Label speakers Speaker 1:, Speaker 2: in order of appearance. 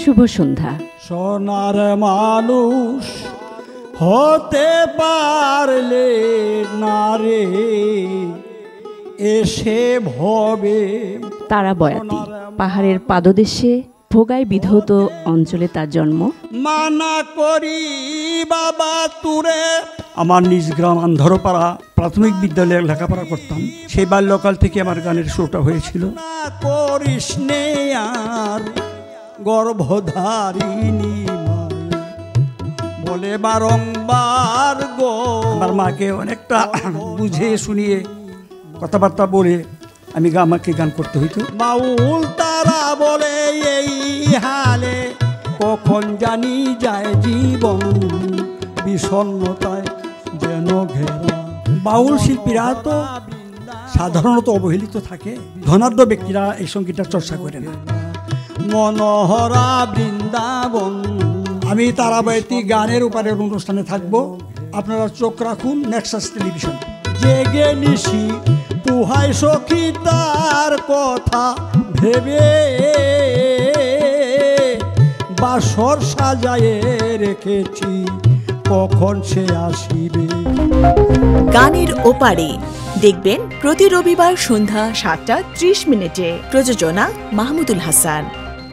Speaker 1: শুভ সন্ধ্যা।
Speaker 2: সোনার মানুষ হতে পারলে না রে এসে ভবে।
Speaker 1: তারা বয়াতি পাহাড়ের পাদদেশে ভোগাই বিধৌত অঞ্চলে তার জন্ম।
Speaker 2: মানা করি বাবা তুরে। আমার নিজ গ্রাম আন্ধারপাড়া প্রাথমিক বিদ্যালয়ে লেখাপড়া করতাম। সেই বাল্যকাল থেকে আমার গানের শুরুটা হয়েছিল। না করিস নে আর গর্ভধারিণী বলে বারংবার গো। আমার মাকে অনেকটা বুঝিয়ে শুনিয়ে কথাবার্তা বলে আমাকে গান করতে হইতো। বাউল তারা বলে এই হালে কখন জানি যায় জীবন বিষণ্ণতায় যেন ঘেরা। বাউল শিল্পীরা তো সাধারণত অবহেলিত থাকে, ধনাঢ্য ব্যক্তিরা এই সঙ্গীতটা চর্চা করে না। মনোহরা বৃন্দাবন। আমি তারাবায়তী গানের উপরে অনুষ্ঠানে থাকবো, আপনারা চোখ রাখুন নেক্সাস টেলিভিশন। জেগে নিশি পুহাই সখী তার কথা ভেবে বাসর সাজায়ে রেখেছি কখন সে আসিবে।
Speaker 3: গানের ওপারে দেখবেন প্রতি রবিবার সন্ধ্যা ৭টা ৩০ মিনিটে। প্রযোজনা মাহমুদুল হাসান।